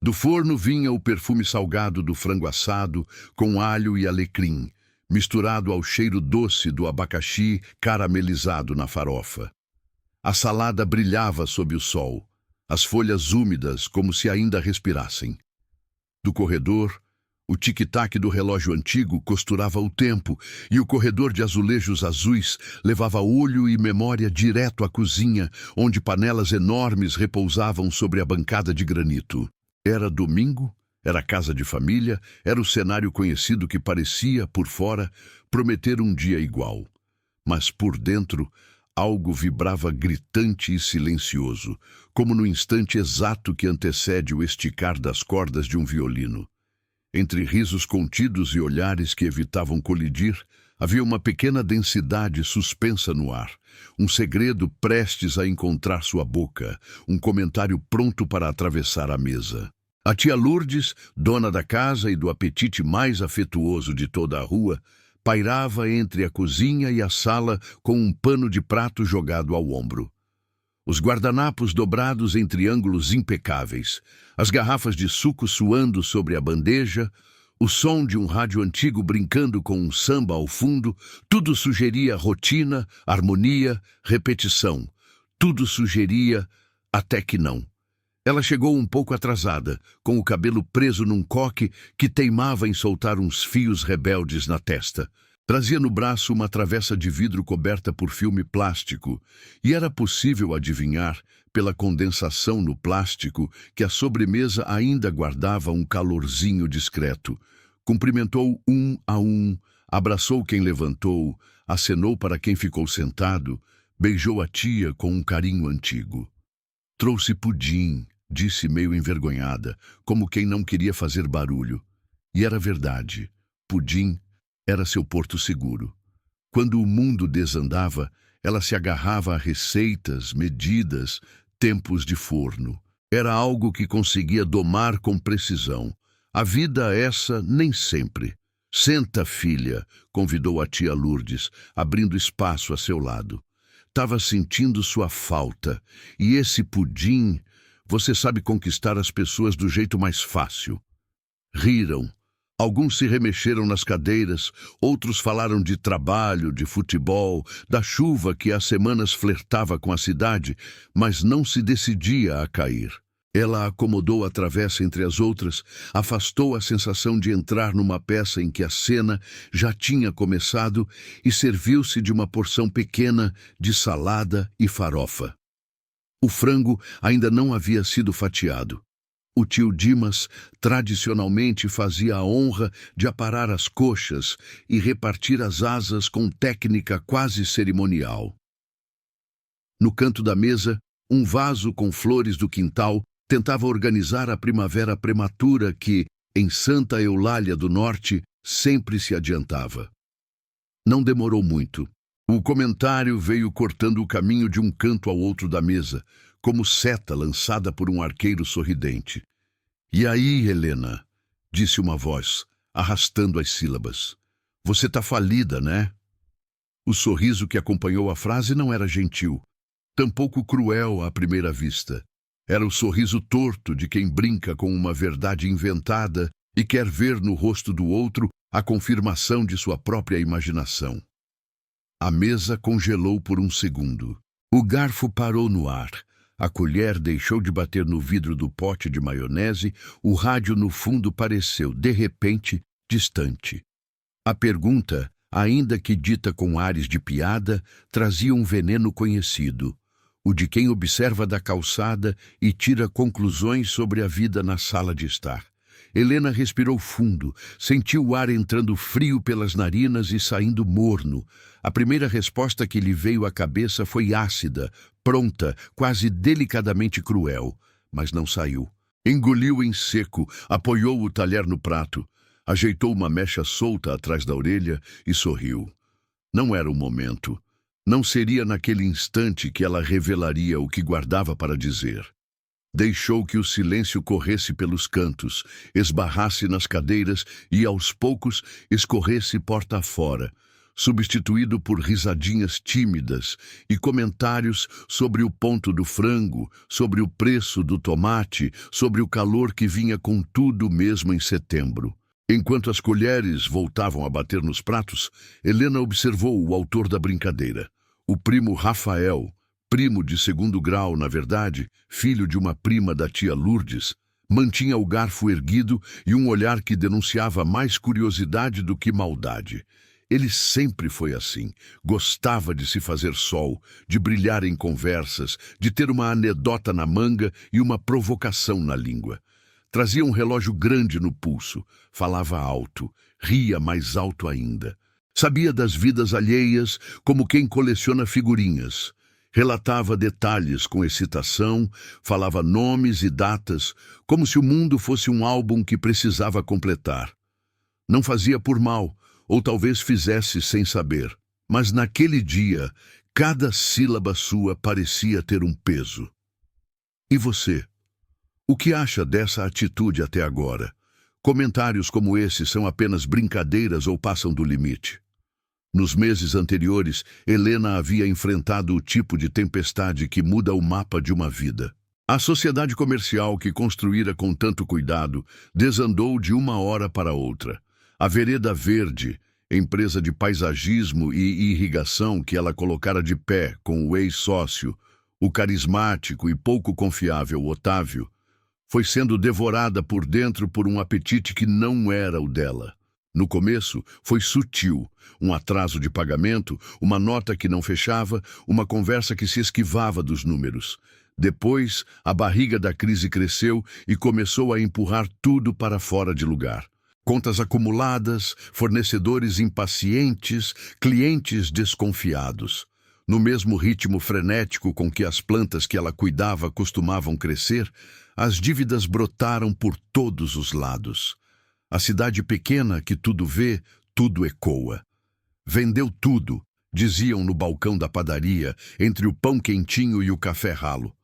Do forno vinha o perfume salgado do frango assado, com alho e alecrim, misturado ao cheiro doce do abacaxi caramelizado na farofa. A salada brilhava sob o sol, as folhas úmidas como se ainda respirassem. Do corredor, o tic-tac do relógio antigo costurava o tempo e o corredor de azulejos azuis levava olho e memória direto à cozinha, onde panelas enormes repousavam sobre a bancada de granito. Era domingo, era casa de família, era o cenário conhecido que parecia, por fora, prometer um dia igual. Mas por dentro, algo vibrava gritante e silencioso, como no instante exato que antecede o esticar das cordas de um violino. Entre risos contidos e olhares que evitavam colidir, havia uma pequena densidade suspensa no ar, um segredo prestes a encontrar sua boca, um comentário pronto para atravessar a mesa. A tia Lourdes, dona da casa e do apetite mais afetuoso de toda a rua, pairava entre a cozinha e a sala com um pano de prato jogado ao ombro. Os guardanapos dobrados em triângulos impecáveis, as garrafas de suco suando sobre a bandeja, o som de um rádio antigo brincando com um samba ao fundo, tudo sugeria rotina, harmonia, repetição. Tudo sugeria até que não. Ela chegou um pouco atrasada, com o cabelo preso num coque que teimava em soltar uns fios rebeldes na testa. Trazia no braço uma travessa de vidro coberta por filme plástico, e era possível adivinhar, pela condensação no plástico, que a sobremesa ainda guardava um calorzinho discreto. Cumprimentou um a um, abraçou quem levantou, acenou para quem ficou sentado, beijou a tia com um carinho antigo. Trouxe pudim, disse meio envergonhada, como quem não queria fazer barulho. E era verdade, pudim era seu porto seguro. Quando o mundo desandava, ela se agarrava a receitas, medidas, tempos de forno. Era algo que conseguia domar com precisão. A vida essa nem sempre. Senta, filha, convidou a tia Lourdes, abrindo espaço a seu lado. Estava sentindo sua falta. E esse pudim, você sabe conquistar as pessoas do jeito mais fácil. Riram. Alguns se remexeram nas cadeiras, outros falaram de trabalho, de futebol, da chuva que há semanas flertava com a cidade, mas não se decidia a cair. Ela acomodou a travessa entre as outras, afastou a sensação de entrar numa peça em que a cena já tinha começado e serviu-se de uma porção pequena de salada e farofa. O frango ainda não havia sido fatiado. O tio Dimas tradicionalmente fazia a honra de aparar as coxas e repartir as asas com técnica quase cerimonial. No canto da mesa, um vaso com flores do quintal tentava organizar a primavera prematura que, em Santa Eulália do Norte, sempre se adiantava. Não demorou muito. O comentário veio cortando o caminho de um canto ao outro da mesa, como seta lançada por um arqueiro sorridente. E aí, Helena, disse uma voz, arrastando as sílabas. Você tá falida, né? O sorriso que acompanhou a frase não era gentil, tampouco cruel à primeira vista. Era o sorriso torto de quem brinca com uma verdade inventada e quer ver no rosto do outro a confirmação de sua própria imaginação. A mesa congelou por um segundo. O garfo parou no ar. A colher deixou de bater no vidro do pote de maionese, o rádio no fundo pareceu, de repente, distante. A pergunta, ainda que dita com ares de piada, trazia um veneno conhecido, o de quem observa da calçada e tira conclusões sobre a vida na sala de estar. Helena respirou fundo, sentiu o ar entrando frio pelas narinas e saindo morno. A primeira resposta que lhe veio à cabeça foi ácida, pronta, quase delicadamente cruel, mas não saiu. Engoliu em seco, apoiou o talher no prato, ajeitou uma mecha solta atrás da orelha e sorriu. Não era o momento. Não seria naquele instante que ela revelaria o que guardava para dizer. Deixou que o silêncio corresse pelos cantos, esbarrasse nas cadeiras e, aos poucos, escorresse porta afora. substituído por risadinhas tímidas e comentários sobre o ponto do frango, sobre o preço do tomate, sobre o calor que vinha com tudo mesmo em setembro. Enquanto as colheres voltavam a bater nos pratos, Helena observou o autor da brincadeira, o primo Rafael, primo de segundo grau, na verdade, filho de uma prima da tia Lourdes. Mantinha o garfo erguido e um olhar que denunciava mais curiosidade do que maldade. Ele sempre foi assim. Gostava de se fazer sol, de brilhar em conversas, de ter uma anedota na manga e uma provocação na língua. Trazia um relógio grande no pulso, falava alto, ria mais alto ainda. Sabia das vidas alheias como quem coleciona figurinhas. Relatava detalhes com excitação, falava nomes e datas, como se o mundo fosse um álbum que precisava completar. Não fazia por mal, ou talvez fizesse sem saber. Mas naquele dia, cada sílaba sua parecia ter um peso. E você? O que acha dessa atitude até agora? Comentários como esse são apenas brincadeiras ou passam do limite? Nos meses anteriores, Helena havia enfrentado o tipo de tempestade que muda o mapa de uma vida. A sociedade comercial que construíra com tanto cuidado desandou de uma hora para outra. A Vereda Verde, empresa de paisagismo e irrigação que ela colocara de pé com o ex-sócio, o carismático e pouco confiável Otávio, foi sendo devorada por dentro por um apetite que não era o dela. No começo, foi sutil, um atraso de pagamento, uma nota que não fechava, uma conversa que se esquivava dos números. Depois, a barriga da crise cresceu e começou a empurrar tudo para fora de lugar. Contas acumuladas, fornecedores impacientes, clientes desconfiados. No mesmo ritmo frenético com que as plantas que ela cuidava costumavam crescer, as dívidas brotaram por todos os lados. A cidade pequena que tudo vê, tudo ecoa. Vendeu tudo, diziam no balcão da padaria, entre o pão quentinho e o café ralo.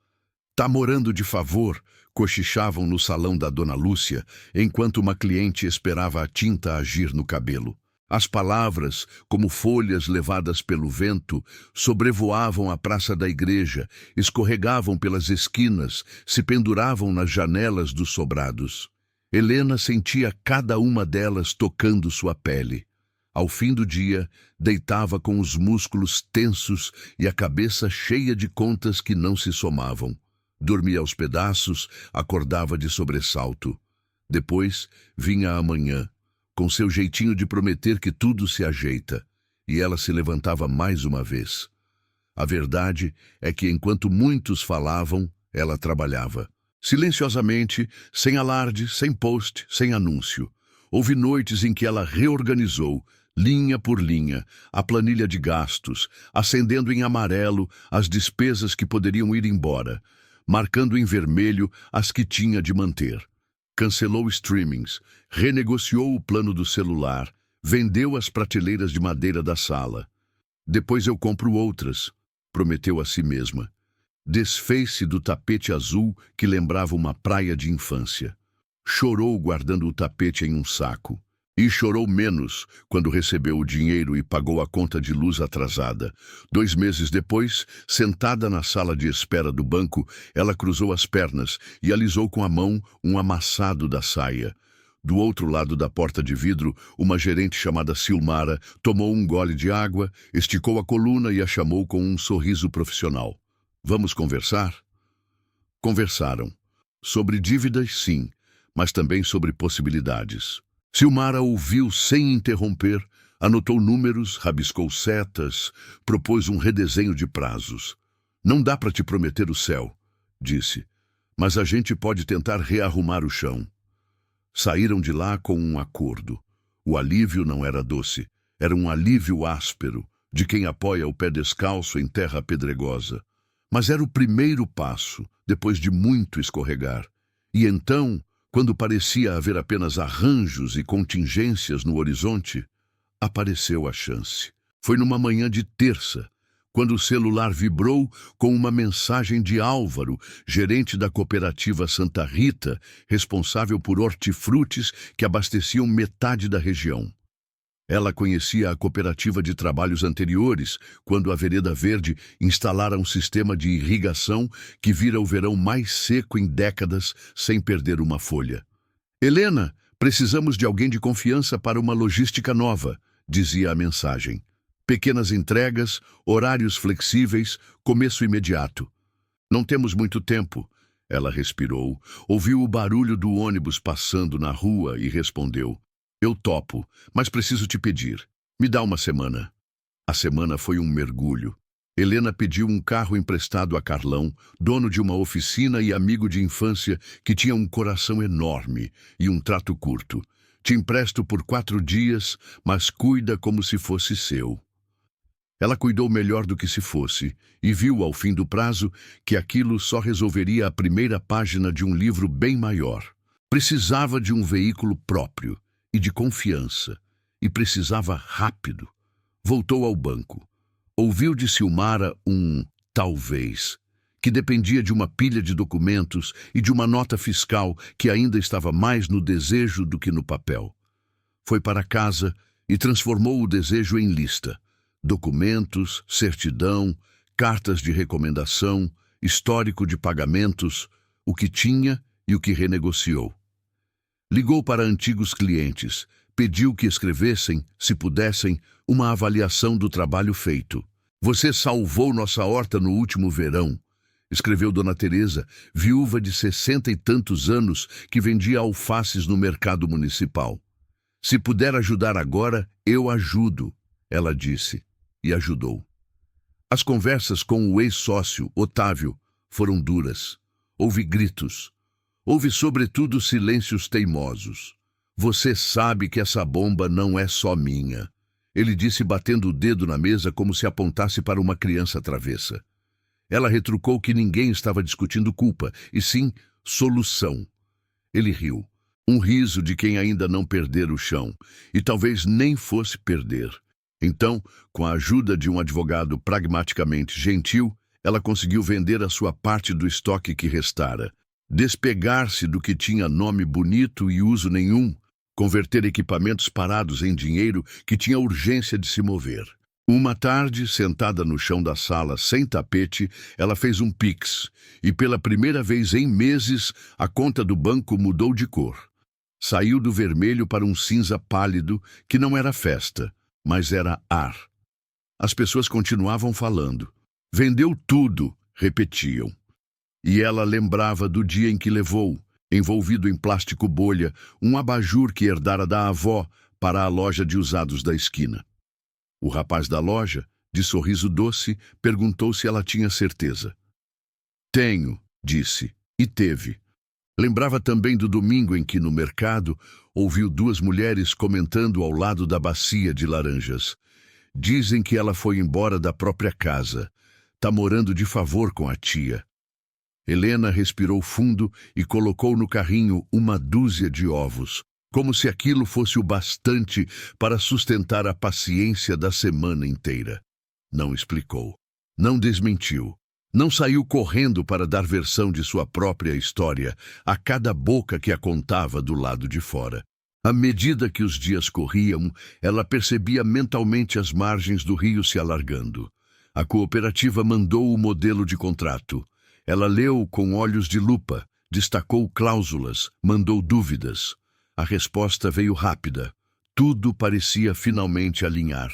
Tá morando de favor, cochichavam no salão da Dona Lúcia, enquanto uma cliente esperava a tinta agir no cabelo. As palavras, como folhas levadas pelo vento, sobrevoavam a praça da igreja, escorregavam pelas esquinas, se penduravam nas janelas dos sobrados. Helena sentia cada uma delas tocando sua pele. Ao fim do dia, deitava com os músculos tensos e a cabeça cheia de contas que não se somavam. Dormia aos pedaços, acordava de sobressalto. Depois vinha a manhã, com seu jeitinho de prometer que tudo se ajeita, e ela se levantava mais uma vez. A verdade é que enquanto muitos falavam, ela trabalhava. Silenciosamente, sem alarde, sem post, sem anúncio. Houve noites em que ela reorganizou, linha por linha, a planilha de gastos, acendendo em amarelo as despesas que poderiam ir embora, marcando em vermelho as que tinha de manter. Cancelou streamings, renegociou o plano do celular, vendeu as prateleiras de madeira da sala. Depois eu compro outras, prometeu a si mesma. Desfez-se do tapete azul que lembrava uma praia de infância. Chorou guardando o tapete em um saco. E chorou menos quando recebeu o dinheiro e pagou a conta de luz atrasada. 2 meses depois, sentada na sala de espera do banco, ela cruzou as pernas e alisou com a mão um amassado da saia. Do outro lado da porta de vidro, uma gerente chamada Silmara tomou um gole de água, esticou a coluna e a chamou com um sorriso profissional. Vamos conversar? Conversaram. Sobre dívidas, sim, mas também sobre possibilidades. Silmara ouviu sem interromper, anotou números, rabiscou setas, propôs um redesenho de prazos. Não dá para te prometer o céu, disse, mas a gente pode tentar rearrumar o chão. Saíram de lá com um acordo. O alívio não era doce, era um alívio áspero, de quem apoia o pé descalço em terra pedregosa. Mas era o primeiro passo, depois de muito escorregar. E então, quando parecia haver apenas arranjos e contingências no horizonte, apareceu a chance. Foi numa manhã de terça, quando o celular vibrou com uma mensagem de Álvaro, gerente da cooperativa Santa Rita, responsável por hortifrutis que abasteciam metade da região. Ela conhecia a cooperativa de trabalhos anteriores, quando a Vereda Verde instalara um sistema de irrigação que vira o verão mais seco em décadas sem perder uma folha. Helena, precisamos de alguém de confiança para uma logística nova, dizia a mensagem. Pequenas entregas, horários flexíveis, começo imediato. Não temos muito tempo. Ela respirou, ouviu o barulho do ônibus passando na rua e respondeu: Eu topo, mas preciso te pedir. Me dá uma semana. A semana foi um mergulho. Helena pediu um carro emprestado a Carlão, dono de uma oficina e amigo de infância que tinha um coração enorme e um trato curto. Te empresto por 4 dias, mas cuida como se fosse seu. Ela cuidou melhor do que se fosse e viu, ao fim do prazo, que aquilo só resolveria a primeira página de um livro bem maior. Precisava de um veículo próprio e de confiança, e precisava rápido. Voltou ao banco. Ouviu de Silmara um talvez, que dependia de uma pilha de documentos e de uma nota fiscal que ainda estava mais no desejo do que no papel. Foi para casa e transformou o desejo em lista. Documentos, certidão, cartas de recomendação, histórico de pagamentos, o que tinha e o que renegociou. Ligou para antigos clientes, pediu que escrevessem, se pudessem, uma avaliação do trabalho feito. Você salvou nossa horta no último verão, escreveu Dona Teresa, viúva de 60 e tantos anos que vendia alfaces no mercado municipal. Se puder ajudar agora, eu ajudo, ela disse. E ajudou. As conversas com o ex-sócio, Otávio, foram duras. Houve gritos. Houve, sobretudo, silêncios teimosos. Você sabe que essa bomba não é só minha. Ele disse batendo o dedo na mesa como se apontasse para uma criança travessa. Ela retrucou que ninguém estava discutindo culpa, e sim solução. Ele riu. Um riso de quem ainda não perdera o chão, e talvez nem fosse perder. Então, com a ajuda de um advogado pragmaticamente gentil, ela conseguiu vender a sua parte do estoque que restara, despegar-se do que tinha nome bonito e uso nenhum, converter equipamentos parados em dinheiro que tinha urgência de se mover. Uma tarde, sentada no chão da sala sem tapete, ela fez um Pix, e pela primeira vez em meses, a conta do banco mudou de cor. Saiu do vermelho para um cinza pálido, que não era festa, mas era ar. As pessoas continuavam falando. Vendeu tudo, repetiam. E ela lembrava do dia em que levou, envolvido em plástico bolha, um abajur que herdara da avó para a loja de usados da esquina. O rapaz da loja, de sorriso doce, perguntou se ela tinha certeza. Tenho, disse, e teve. Lembrava também do domingo em que, no mercado, ouviu 2 mulheres comentando ao lado da bacia de laranjas. Dizem que ela foi embora da própria casa. Tá morando de favor com a tia. Helena respirou fundo e colocou no carrinho uma dúzia de ovos, como se aquilo fosse o bastante para sustentar a paciência da semana inteira. Não explicou. Não desmentiu. Não saiu correndo para dar versão de sua própria história a cada boca que a contava do lado de fora. À medida que os dias corriam, ela percebia mentalmente as margens do rio se alargando. A cooperativa mandou o modelo de contrato. Ela leu com olhos de lupa, destacou cláusulas, mandou dúvidas. A resposta veio rápida. Tudo parecia finalmente alinhar,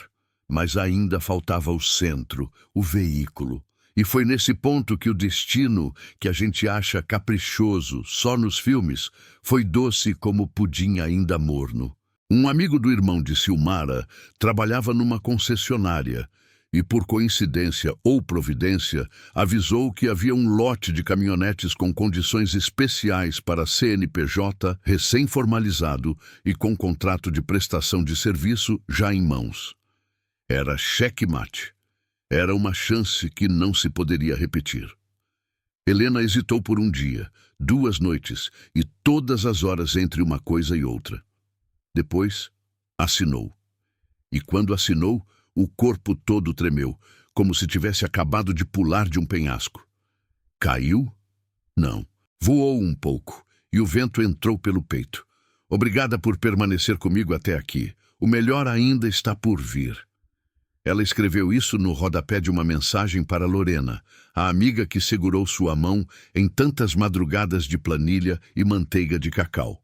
mas ainda faltava o centro, o veículo. E foi nesse ponto que o destino, que a gente acha caprichoso só nos filmes, foi doce como pudim ainda morno. Um amigo do irmão de Silmara trabalhava numa concessionária e, por coincidência ou providência, avisou que havia um lote de caminhonetes com condições especiais para CNPJ recém-formalizado e com contrato de prestação de serviço já em mãos. Era checkmate. Era uma chance que não se poderia repetir. Helena hesitou por um dia, 2 noites e todas as horas entre uma coisa e outra. Depois, assinou. E quando assinou, o corpo todo tremeu, como se tivesse acabado de pular de um penhasco. Caiu? Não. Voou um pouco, e o vento entrou pelo peito. Obrigada por permanecer comigo até aqui. O melhor ainda está por vir. Ela escreveu isso no rodapé de uma mensagem para Lorena, a amiga que segurou sua mão em tantas madrugadas de planilha e manteiga de cacau.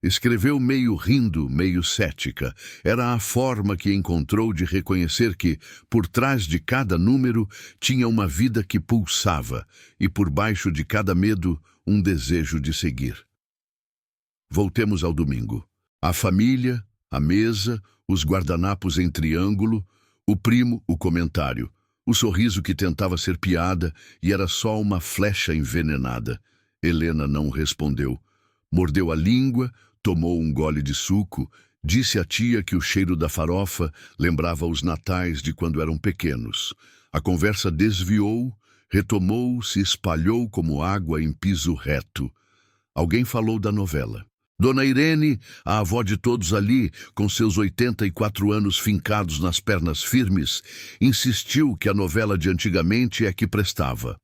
Escreveu meio rindo, meio cética. Era a forma que encontrou de reconhecer que, por trás de cada número, tinha uma vida que pulsava, e por baixo de cada medo, um desejo de seguir. Voltemos ao domingo. A família, a mesa, os guardanapos em triângulo, o primo, o comentário, o sorriso que tentava ser piada e era só uma flecha envenenada. Helena não respondeu. Mordeu a língua, tomou um gole de suco, disse à tia que o cheiro da farofa lembrava os natais de quando eram pequenos. A conversa desviou, retomou, se espalhou como água em piso reto. Alguém falou da novela. Dona Irene, a avó de todos ali, com seus 84 anos fincados nas pernas firmes, insistiu que a novela de antigamente é que prestava.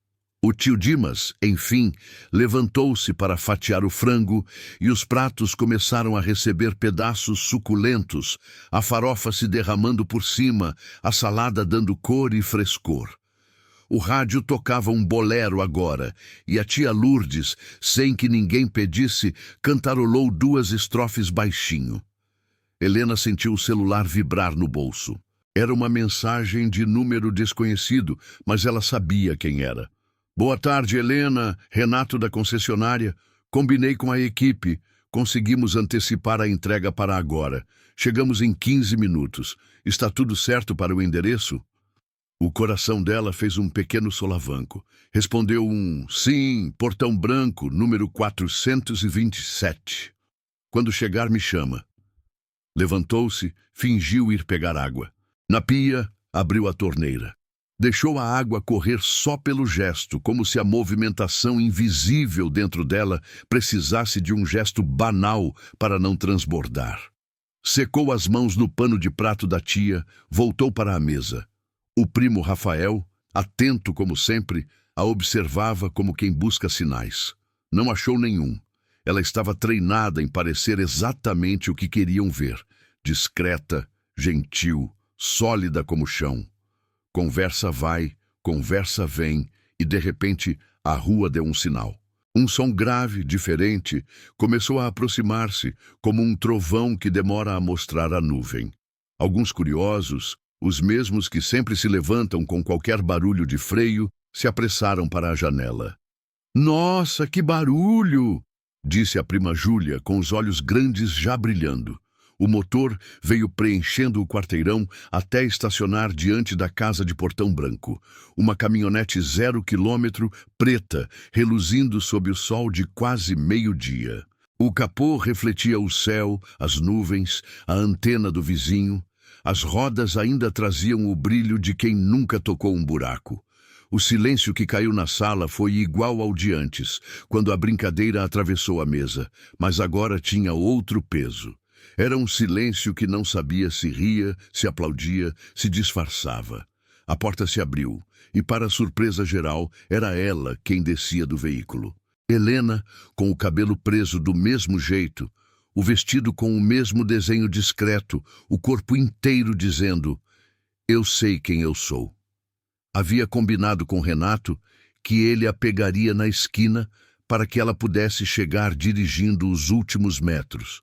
O tio Dimas, enfim, levantou-se para fatiar o frango e os pratos começaram a receber pedaços suculentos, a farofa se derramando por cima, a salada dando cor e frescor. O rádio tocava um bolero agora, e a tia Lourdes, sem que ninguém pedisse, cantarolou 2 estrofes baixinho. Helena sentiu o celular vibrar no bolso. Era uma mensagem de número desconhecido, mas ela sabia quem era. Boa tarde, Helena, Renato da concessionária. Combinei com a equipe. Conseguimos antecipar a entrega para agora. Chegamos em 15 minutos. Está tudo certo para o endereço? O coração dela fez um pequeno solavanco. Respondeu um sim, Portão Branco, número 427. Quando chegar, me chama. Levantou-se, fingiu ir pegar água. Na pia, abriu a torneira. Deixou a água correr só pelo gesto, como se a movimentação invisível dentro dela precisasse de um gesto banal para não transbordar. Secou as mãos no pano de prato da tia, voltou para a mesa. O primo Rafael, atento como sempre, a observava como quem busca sinais. Não achou nenhum. Ela estava treinada em parecer exatamente o que queriam ver. Discreta, gentil, sólida como o chão. Conversa vai, conversa vem, e de repente a rua deu um sinal. Um som grave, diferente, começou a aproximar-se, como um trovão que demora a mostrar a nuvem. Alguns curiosos, os mesmos que sempre se levantam com qualquer barulho de freio, se apressaram para a janela. Nossa, que barulho! Disse a prima Júlia, com os olhos grandes já brilhando. O motor veio preenchendo o quarteirão até estacionar diante da casa de Portão Branco. Uma caminhonete 0 quilômetro, preta, reluzindo sob o sol de quase meio-dia. O capô refletia o céu, as nuvens, a antena do vizinho. As rodas ainda traziam o brilho de quem nunca tocou um buraco. O silêncio que caiu na sala foi igual ao de antes, quando a brincadeira atravessou a mesa, mas agora tinha outro peso. Era um silêncio que não sabia se ria, se aplaudia, se disfarçava. A porta se abriu, e para surpresa geral, era ela quem descia do veículo. Helena, com o cabelo preso do mesmo jeito, o vestido com o mesmo desenho discreto, o corpo inteiro dizendo: eu sei quem eu sou. Havia combinado com Renato que ele a pegaria na esquina para que ela pudesse chegar dirigindo os últimos metros.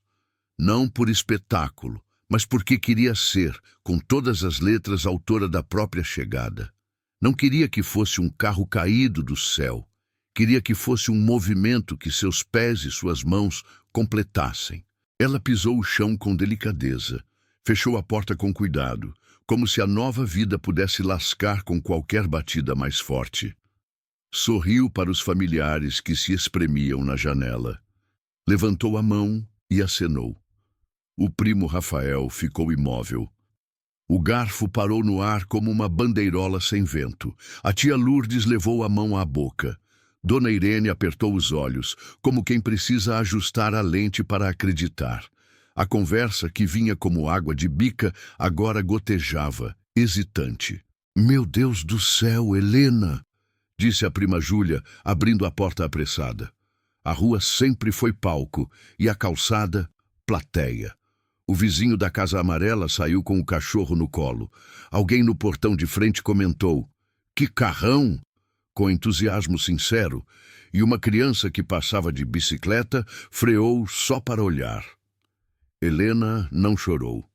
Não por espetáculo, mas porque queria ser, com todas as letras, autora da própria chegada. Não queria que fosse um carro caído do céu. Queria que fosse um movimento que seus pés e suas mãos completassem. Ela pisou o chão com delicadeza, fechou a porta com cuidado, como se a nova vida pudesse lascar com qualquer batida mais forte. Sorriu para os familiares que se espremiam na janela. Levantou a mão e acenou. O primo Rafael ficou imóvel. O garfo parou no ar como uma bandeirola sem vento. A tia Lourdes levou a mão à boca. Dona Irene apertou os olhos, como quem precisa ajustar a lente para acreditar. A conversa, que vinha como água de bica, agora gotejava, hesitante. Meu Deus do céu, Helena! Disse a prima Júlia, abrindo a porta apressada. A rua sempre foi palco, e a calçada, plateia. O vizinho da casa amarela saiu com o cachorro no colo. Alguém no portão de frente comentou: "Que carrão!" com entusiasmo sincero, e uma criança que passava de bicicleta freou só para olhar. Helena não chorou.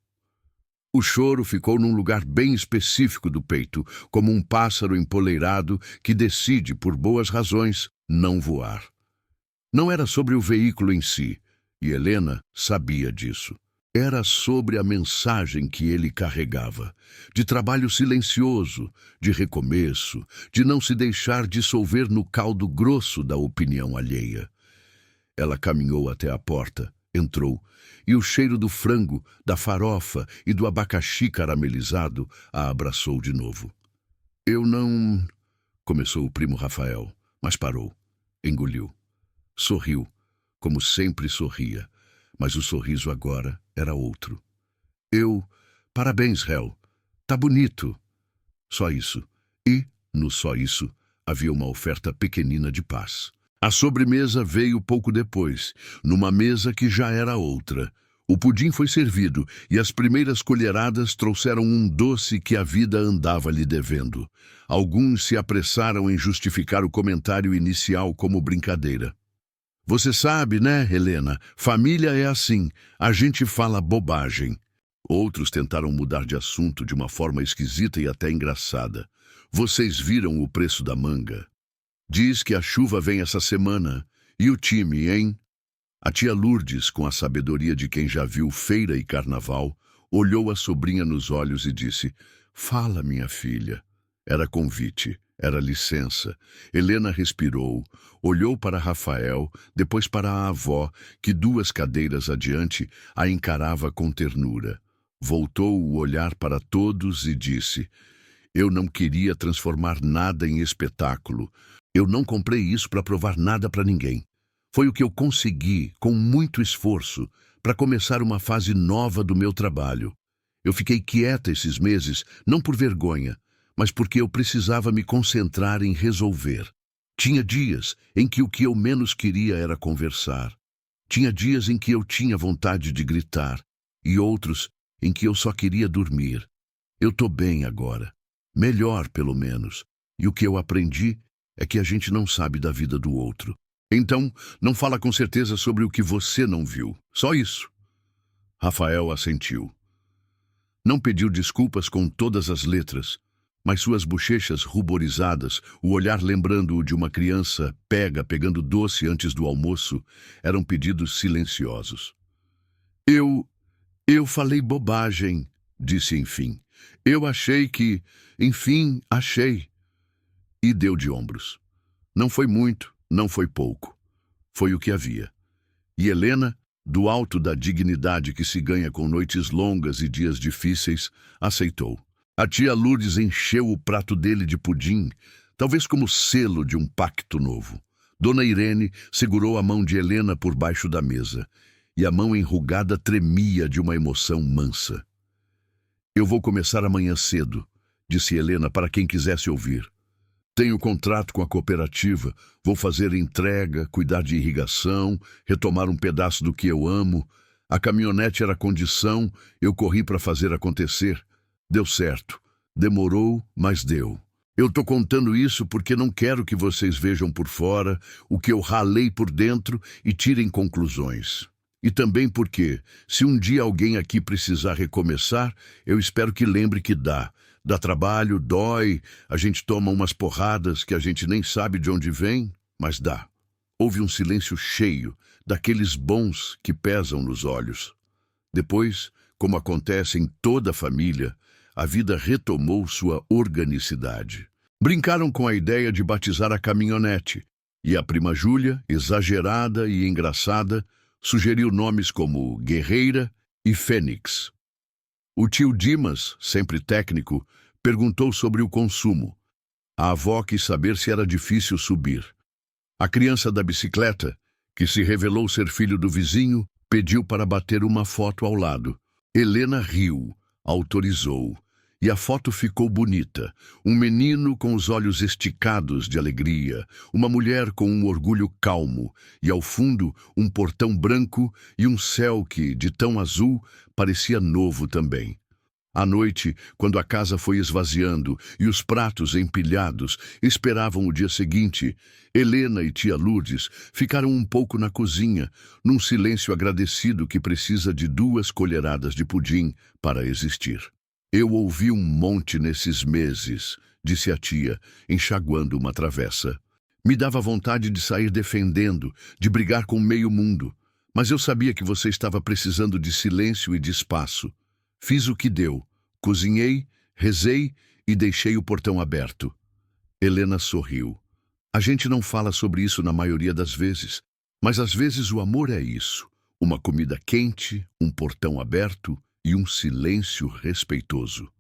O choro ficou num lugar bem específico do peito, como um pássaro empoleirado que decide, por boas razões, não voar. Não era sobre o veículo em si, e Helena sabia disso. Era sobre a mensagem que ele carregava, de trabalho silencioso, de recomeço, de não se deixar dissolver no caldo grosso da opinião alheia. Ela caminhou até a porta, entrou, e o cheiro do frango, da farofa e do abacaxi caramelizado a abraçou de novo. "Eu não..." começou o primo Rafael, mas parou, engoliu. Sorriu, como sempre sorria, mas o sorriso agora era outro. Parabéns, Hel. Tá bonito." Só isso. E, no só isso, havia uma oferta pequenina de paz. A sobremesa veio pouco depois, numa mesa que já era outra. O pudim foi servido e as primeiras colheradas trouxeram um doce que a vida andava lhe devendo. Alguns se apressaram em justificar o comentário inicial como brincadeira. "Você sabe, né, Helena? Família é assim, a gente fala bobagem." Outros tentaram mudar de assunto de uma forma esquisita e até engraçada. "Vocês viram o preço da manga? Diz que a chuva vem essa semana. E o time, hein?" A tia Lourdes, com a sabedoria de quem já viu feira e carnaval, olhou a sobrinha nos olhos e disse: "Fala, minha filha." Era convite, era licença. Helena respirou, olhou para Rafael, depois para a avó, que 2 cadeiras adiante a encarava com ternura. Voltou o olhar para todos e disse: "Eu não queria transformar nada em espetáculo. Eu não comprei isso para provar nada para ninguém. Foi o que eu consegui, com muito esforço, para começar uma fase nova do meu trabalho. Eu fiquei quieta esses meses, não por vergonha, mas porque eu precisava me concentrar em resolver. Tinha dias em que o que eu menos queria era conversar. Tinha dias em que eu tinha vontade de gritar, e outros em que eu só queria dormir. Eu tô bem agora. Melhor, pelo menos. E o que eu aprendi é que a gente não sabe da vida do outro. Então, não fala com certeza sobre o que você não viu. Só isso." Rafael assentiu. Não pediu desculpas com todas as letras, mas suas bochechas ruborizadas, o olhar lembrando-o de uma criança pegando doce antes do almoço, eram pedidos silenciosos. Eu falei bobagem", disse enfim. "Eu achei que... Enfim, achei." E deu de ombros. Não foi muito, não foi pouco. Foi o que havia. E Helena, do alto da dignidade que se ganha com noites longas e dias difíceis, aceitou. A tia Lourdes encheu o prato dele de pudim, talvez como selo de um pacto novo. Dona Irene segurou a mão de Helena por baixo da mesa, e a mão enrugada tremia de uma emoção mansa. "Eu vou começar amanhã cedo", disse Helena para quem quisesse ouvir. "Tenho contrato com a cooperativa, vou fazer entrega, cuidar de irrigação, retomar um pedaço do que eu amo. A caminhonete era condição, eu corri para fazer acontecer. Deu certo. Demorou, mas deu. Eu tô contando isso porque não quero que vocês vejam por fora o que eu ralei por dentro e tirem conclusões. E também porque, se um dia alguém aqui precisar recomeçar, eu espero que lembre que dá. Dá trabalho, dói, a gente toma umas porradas que a gente nem sabe de onde vem, mas dá." Houve um silêncio cheio, daqueles bons que pesam nos olhos. Depois, como acontece em toda a família, a vida retomou sua organicidade. Brincaram com a ideia de batizar a caminhonete, e a prima Júlia, exagerada e engraçada, sugeriu nomes como Guerreira e Fênix. O tio Dimas, sempre técnico, perguntou sobre o consumo. A avó quis saber se era difícil subir. A criança da bicicleta, que se revelou ser filho do vizinho, pediu para bater uma foto ao lado. Helena riu, autorizou, E a foto ficou bonita. Um menino com os olhos esticados de alegria, uma mulher com um orgulho calmo, e ao fundo um portão branco e um céu que, de tão azul, parecia novo também. À noite, quando a casa foi esvaziando e os pratos empilhados esperavam o dia seguinte, Helena e tia Lourdes ficaram um pouco na cozinha, num silêncio agradecido que precisa de 2 colheradas de pudim para existir. Eu ouvi um monte nesses meses, disse a tia, enxaguando uma travessa. Me dava vontade de sair defendendo, de brigar com meio mundo, mas eu sabia que você estava precisando de silêncio e de espaço. Fiz o que deu, cozinhei, rezei e deixei o portão aberto. Helena sorriu. A gente não fala sobre isso na maioria das vezes, mas às vezes o amor é isso. Uma comida quente, um portão aberto e um silêncio respeitoso.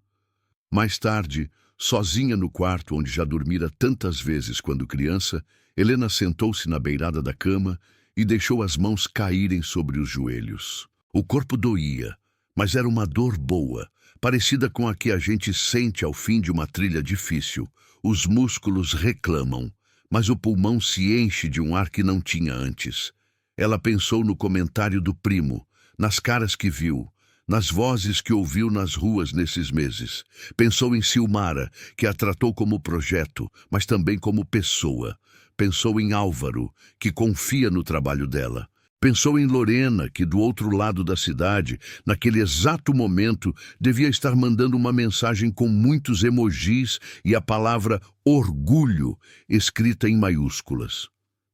Mais tarde, sozinha no quarto onde já dormira tantas vezes quando criança, Helena sentou-se na beirada da cama e deixou as mãos caírem sobre os joelhos. O corpo doía, mas era uma dor boa, parecida com a que a gente sente ao fim de uma trilha difícil. Os músculos reclamam, mas o pulmão se enche de um ar que não tinha antes. Ela pensou no comentário do primo, nas caras que viu, nas vozes que ouviu nas ruas nesses meses. Pensou em Silmara, que a tratou como projeto, mas também como pessoa. Pensou em Álvaro, que confia no trabalho dela. Pensou em Lorena, que do outro lado da cidade, naquele exato momento, devia estar mandando uma mensagem com muitos emojis e a palavra orgulho escrita em maiúsculas.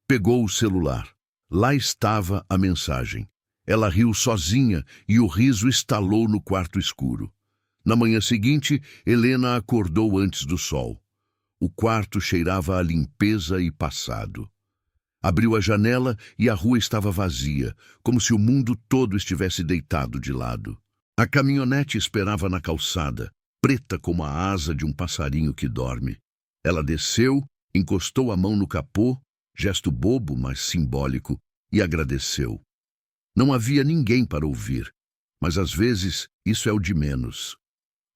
Pegou o celular. Lá estava a mensagem. Ela riu sozinha e o riso estalou no quarto escuro. Na manhã seguinte, Helena acordou antes do sol. O quarto cheirava a limpeza e passado. Abriu a janela e a rua estava vazia, como se o mundo todo estivesse deitado de lado. A caminhonete esperava na calçada, preta como a asa de um passarinho que dorme. Ela desceu, encostou a mão no capô, gesto bobo, mas simbólico, e agradeceu. Não havia ninguém para ouvir, mas às vezes isso é o de menos.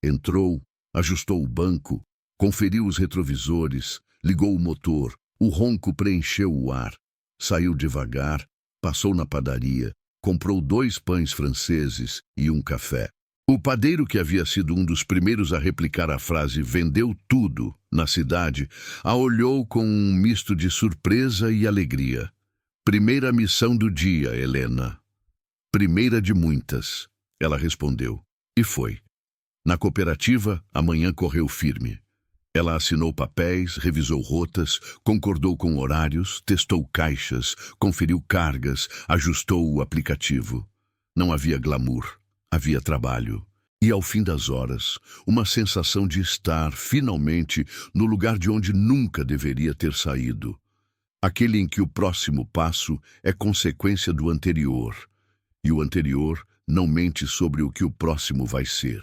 Entrou, ajustou o banco, conferiu os retrovisores, ligou o motor. O ronco preencheu o ar. Saiu devagar, passou na padaria, comprou 2 pães franceses e um café. O padeiro, que havia sido um dos primeiros a replicar a frase "vendeu tudo" na cidade, a olhou com um misto de surpresa e alegria. "Primeira missão do dia, Helena." "Primeira de muitas", ela respondeu. E foi. Na cooperativa, a manhã correu firme. Ela assinou papéis, revisou rotas, concordou com horários, testou caixas, conferiu cargas, ajustou o aplicativo. Não havia glamour, havia trabalho. E ao fim das horas, uma sensação de estar, finalmente, no lugar de onde nunca deveria ter saído. Aquele em que o próximo passo é consequência do anterior, e o anterior não mente sobre o que o próximo vai ser.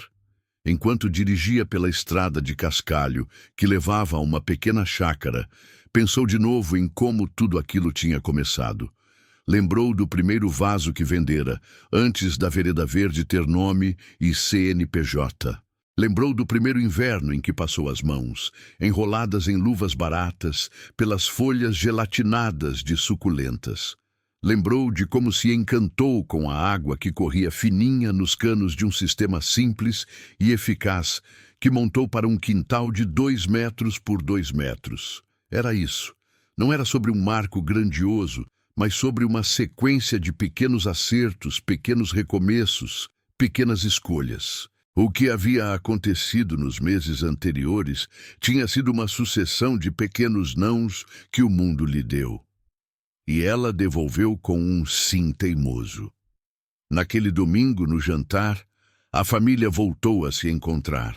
Enquanto dirigia pela estrada de cascalho, que levava a uma pequena chácara, pensou de novo em como tudo aquilo tinha começado. Lembrou do primeiro vaso que vendera, antes da Vereda Verde ter nome e CNPJ. Lembrou do primeiro inverno em que passou as mãos, enroladas em luvas baratas, pelas folhas gelatinadas de suculentas. Lembrou de como se encantou com a água que corria fininha nos canos de um sistema simples e eficaz que montou para um quintal de 2 metros por 2 metros. Era isso. Não era sobre um marco grandioso, mas sobre uma sequência de pequenos acertos, pequenos recomeços, pequenas escolhas. O que havia acontecido nos meses anteriores tinha sido uma sucessão de pequenos nãos que o mundo lhe deu. E ela devolveu com um sim teimoso. Naquele domingo, no jantar, a família voltou a se encontrar.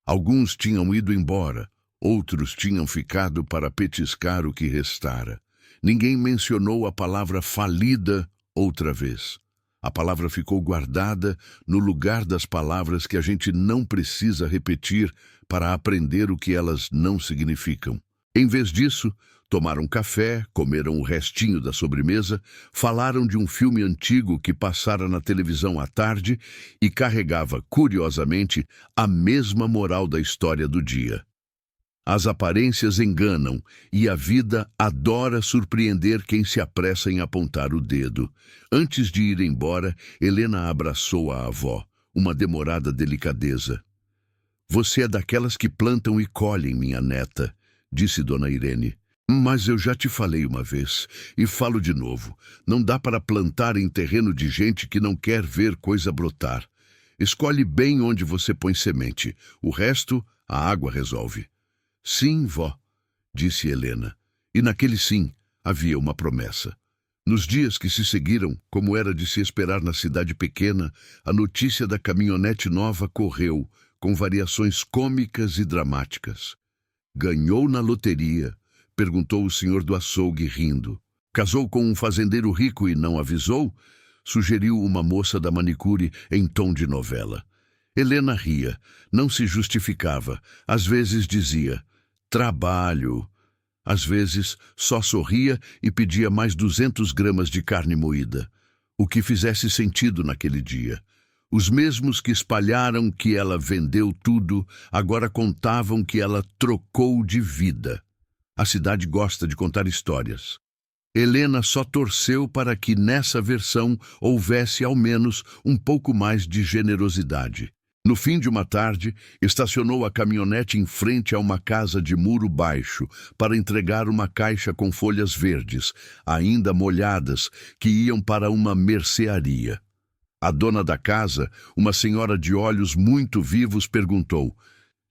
Alguns tinham ido embora, outros tinham ficado para petiscar o que restara. Ninguém mencionou a palavra falida outra vez. A palavra ficou guardada no lugar das palavras que a gente não precisa repetir para aprender o que elas não significam. Em vez disso, Tomaram café, comeram o restinho da sobremesa, falaram de um filme antigo que passara na televisão à tarde e carregava, curiosamente, a mesma moral da história do dia. As aparências enganam e a vida adora surpreender quem se apressa em apontar o dedo. Antes de ir embora, Helena abraçou a avó, uma demorada delicadeza. Você é daquelas que plantam e colhem, minha neta, disse Dona Irene. Mas eu já te falei uma vez, e falo de novo, não dá para plantar em terreno de gente que não quer ver coisa brotar. Escolhe bem onde você põe semente, o resto a água resolve. Sim, vó, disse Helena, e naquele sim havia uma promessa. Nos dias que se seguiram, como era de se esperar na cidade pequena, a notícia da caminhonete nova correu, com variações cômicas e dramáticas. Ganhou na loteria, perguntou o senhor do açougue rindo. Casou com um fazendeiro rico e não avisou? Sugeriu uma moça da manicure em tom de novela. Helena ria, não se justificava, às vezes dizia, trabalho. Às vezes só sorria e pedia mais 200 gramas de carne moída, o que fizesse sentido naquele dia. Os mesmos que espalharam que ela vendeu tudo, agora contavam que ela trocou de vida. A cidade gosta de contar histórias. Helena só torceu para que nessa versão houvesse ao menos um pouco mais de generosidade. No fim de uma tarde, estacionou a caminhonete em frente a uma casa de muro baixo para entregar uma caixa com folhas verdes, ainda molhadas, que iam para uma mercearia. A dona da casa, uma senhora de olhos muito vivos, perguntou,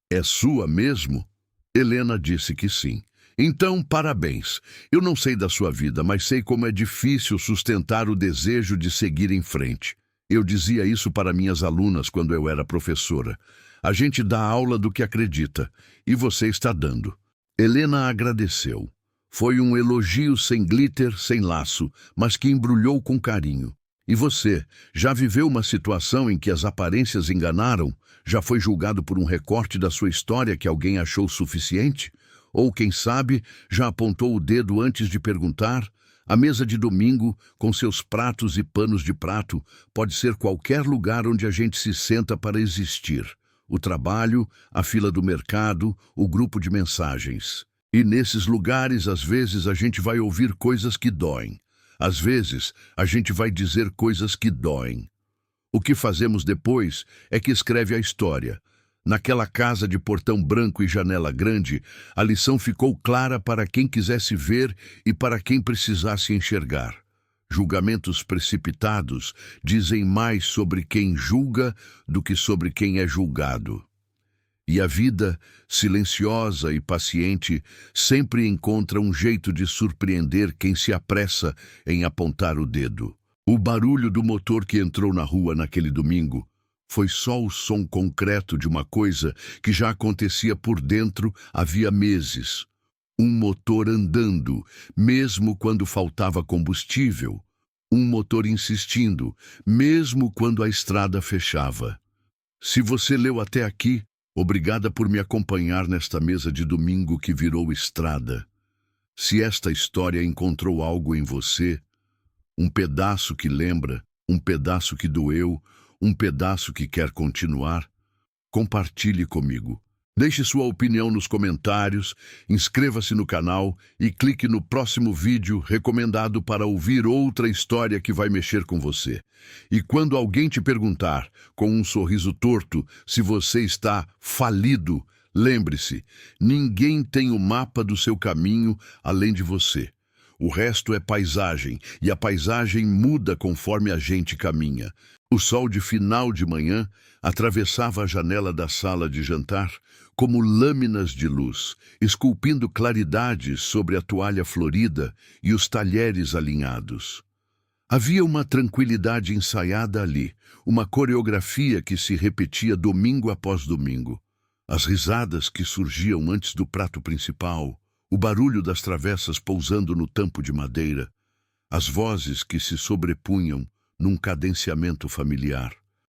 é sua mesmo? Helena disse que sim. Então, parabéns. Eu não sei da sua vida, mas sei como é difícil sustentar o desejo de seguir em frente. Eu dizia isso para minhas alunas quando eu era professora. A gente dá aula do que acredita, e você está dando. Helena agradeceu. Foi um elogio sem glitter, sem laço, mas que embrulhou com carinho. E você, já viveu uma situação em que as aparências enganaram? Já foi julgado por um recorte da sua história que alguém achou suficiente? Ou, quem sabe, já apontou o dedo antes de perguntar? A mesa de domingo, com seus pratos e panos de prato, pode ser qualquer lugar onde a gente se senta para existir. O trabalho, a fila do mercado, o grupo de mensagens. E nesses lugares, às vezes, a gente vai ouvir coisas que doem. Às vezes, a gente vai dizer coisas que doem. O que fazemos depois é que escreve a história. Naquela casa de portão branco e janela grande, a lição ficou clara para quem quisesse ver e para quem precisasse enxergar. Julgamentos precipitados dizem mais sobre quem julga do que sobre quem é julgado. E a vida, silenciosa e paciente, sempre encontra um jeito de surpreender quem se apressa em apontar o dedo. O barulho do motor que entrou na rua naquele domingo foi só o som concreto de uma coisa que já acontecia por dentro havia meses. Um motor andando, mesmo quando faltava combustível. Um motor insistindo, mesmo quando a estrada fechava. Se você leu até aqui, obrigada por me acompanhar nesta mesa de domingo que virou estrada. Se esta história encontrou algo em você, um pedaço que lembra, um pedaço que doeu, um pedaço que quer continuar, compartilhe comigo. Deixe sua opinião nos comentários, inscreva-se no canal e clique no próximo vídeo recomendado para ouvir outra história que vai mexer com você. E quando alguém te perguntar, com um sorriso torto, se você está falido, lembre-se, ninguém tem o mapa do seu caminho além de você. O resto é paisagem, e a paisagem muda conforme a gente caminha. O sol de final de manhã atravessava a janela da sala de jantar como lâminas de luz, esculpindo claridade sobre a toalha florida e os talheres alinhados. Havia uma tranquilidade ensaiada ali, uma coreografia que se repetia domingo após domingo. As risadas que surgiam antes do prato principal, o barulho das travessas pousando no tampo de madeira, as vozes que se sobrepunham num cadenciamento familiar.